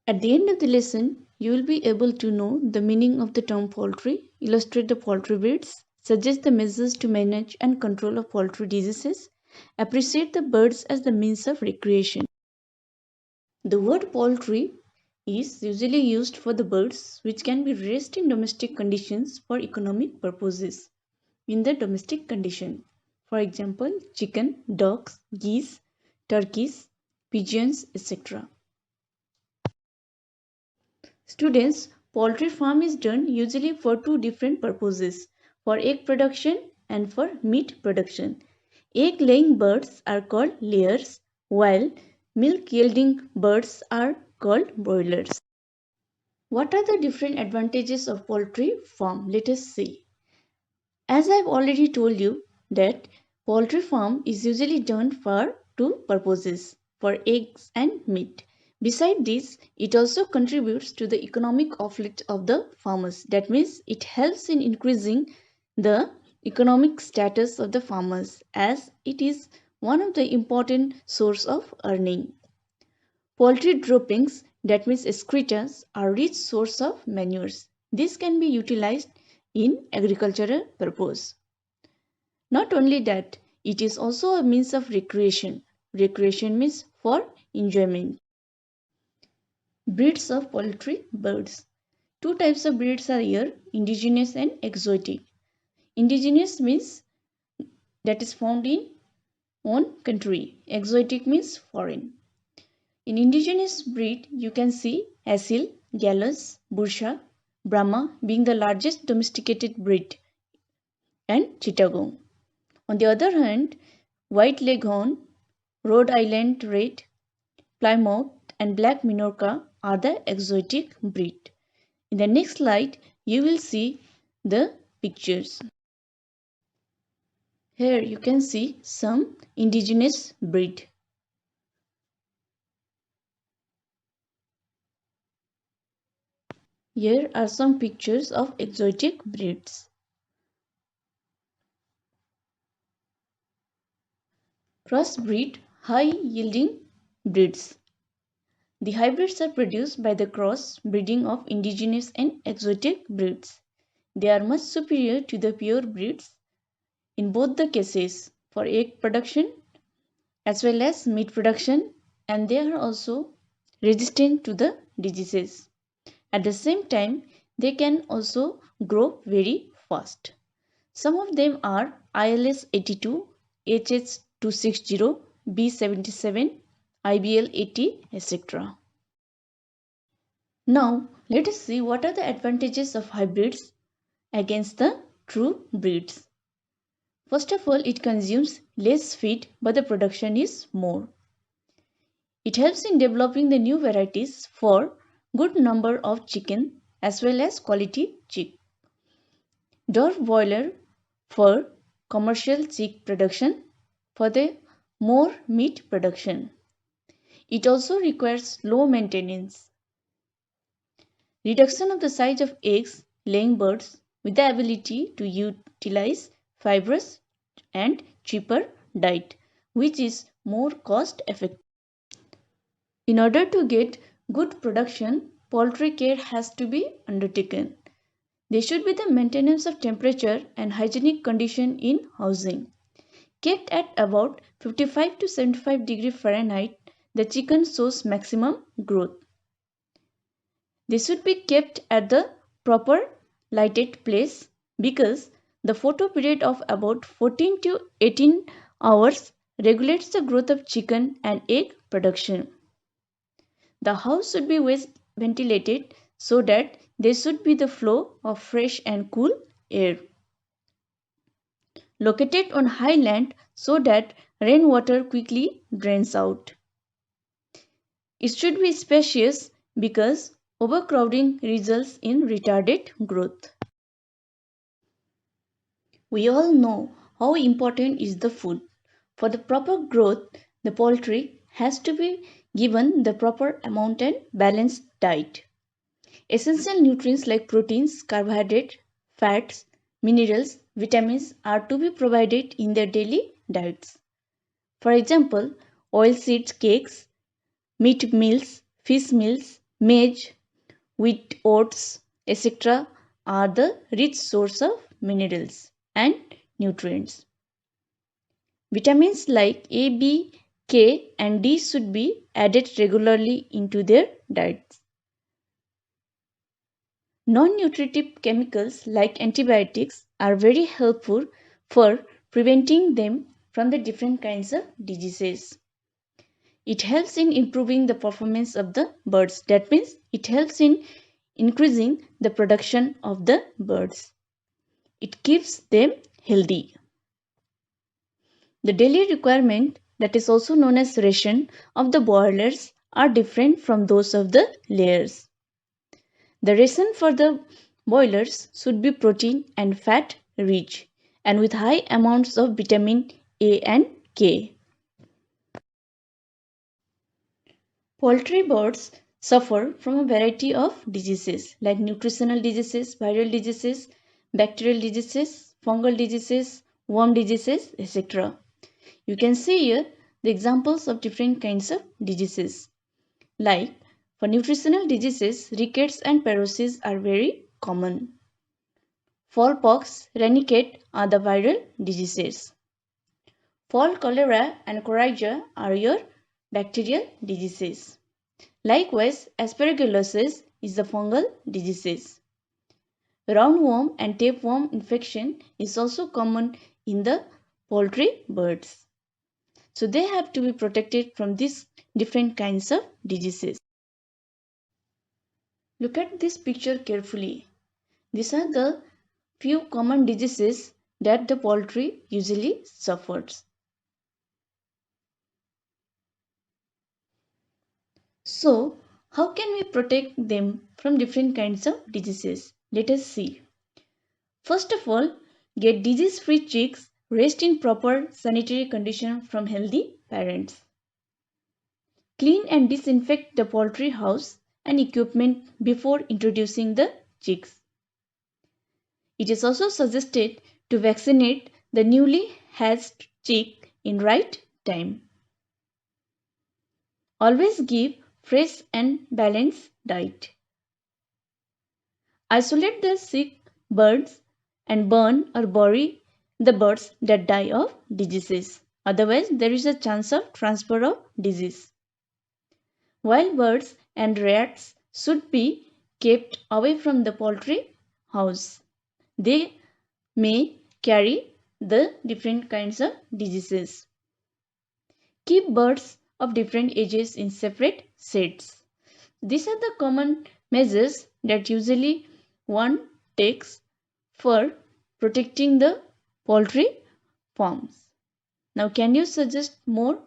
At the end of the lesson, you will be able to know the meaning of the term poultry, illustrate the poultry breeds, suggest the measures to manage and control of poultry diseases, appreciate the birds as the means of recreation. The word poultry is usually used for the birds which can be raised in domestic conditions for economic purposes in the domestic condition. For example, chicken, ducks, geese, turkeys, pigeons, etc. Students, poultry farm is done usually for two different purposes, for egg production and for meat production. Egg laying birds are called layers, while milk yielding birds are called broilers. What are the different advantages of poultry farm? Let us see. As I have already told you that poultry farm is usually done for two purposes, for eggs and meat. Besides this, it also contributes to the economic outlet of the farmers. That means it helps in increasing the economic status of the farmers as it is one of the important source of earning. Poultry droppings, that means excreta, are rich source of manures. This can be utilized in agricultural purpose. Not only that, it is also a means of recreation. Recreation means for enjoyment. Breeds of poultry birds. Two types of breeds are here, indigenous and exotic. Indigenous means that is found in own country. Exotic means foreign. In indigenous breed, you can see Asil, Gallus, Bursha, Brahma being the largest domesticated breed and Chittagong. On the other hand, White Leghorn, Rhode Island Red, Plymouth and Black Minorca are the exotic breed. In the next slide, you will see the pictures. Here you can see some indigenous breed. Here are some pictures of exotic breeds. Crossbreed high-yielding breeds. The hybrids are produced by the cross breeding of indigenous and exotic breeds. They are much superior to the pure breeds in both the cases for egg production as well as meat production, and they are also resistant to the diseases. At the same time, they can also grow very fast. Some of them are ILS 82, HS 260, B77, IBL 80, etc. Now, let us see what are the advantages of hybrids against the true breeds. First of all, it consumes less feed but the production is more. It helps in developing the new varieties for good number of chicken as well as quality chick. Dwarf broiler for commercial chick production for the more meat production. It also requires low maintenance. Reduction of the size of eggs laying birds with the ability to utilize fibrous and cheaper diet, which is more cost effective. In order to get good production, poultry care has to be undertaken. There should be the maintenance of temperature and hygienic condition in housing. Kept at about 55 to 75 degree Fahrenheit, the chicken shows maximum growth. They should be kept at the proper lighted place because the photo period of about 14 to 18 hours regulates the growth of chicken and egg production. The house should be well ventilated so that there should be the flow of fresh and cool air. Located on high land so that rainwater quickly drains out. It should be spacious because overcrowding results in retarded growth. We all know how important is the food. For the proper growth, the poultry has to be given the proper amount and balanced diet. Essential nutrients like proteins, carbohydrates, fats, minerals, vitamins are to be provided in their daily diets. For example, oilseed cakes, meat meals, fish meals, Maize, wheat, oats, etc. are the rich source of minerals and nutrients. Vitamins like A, B, K and D should be added regularly into their diets. Non-nutritive chemicals like antibiotics are very helpful for preventing them from the different kinds of diseases. It helps in improving the performance of the birds. That means it helps in increasing the production of the birds. It keeps them healthy. The daily requirement, that is also known as ration, of the broilers are different from those of the layers. The ration for the broilers should be protein and fat rich and with high amounts of vitamin A and K. Poultry birds suffer from a variety of diseases like nutritional diseases, viral diseases, bacterial diseases, fungal diseases, worm diseases, etc. You can see here the examples of different kinds of diseases. Like for nutritional diseases, rickets and paralysis are very common. Fowlpox, ranicate are the viral diseases. Fall cholera and coryza are your bacterial diseases. Likewise, aspergillosis is the fungal diseases. Roundworm and tapeworm infection is also common in the poultry birds. So they have to be protected from these different kinds of diseases. Look at this picture carefully. These are the few common diseases that the poultry usually suffers. So, how can we protect them from different kinds of diseases? Let us see. First of all, get disease-free chicks raised in proper sanitary condition from healthy parents. Clean and disinfect the poultry house and equipment before introducing the chicks. It is also suggested to vaccinate the newly hatched chick in right time. Always give fresh and balanced diet. Isolate the sick birds and burn or bury the birds that die of diseases. Otherwise, there is a chance of transfer of disease. Wild birds and rats should be kept away from the poultry house. They may carry the different kinds of diseases. Keep birds of different ages in separate sheds. These are the common measures that usually one takes for protecting the poultry farms. Now, can you suggest more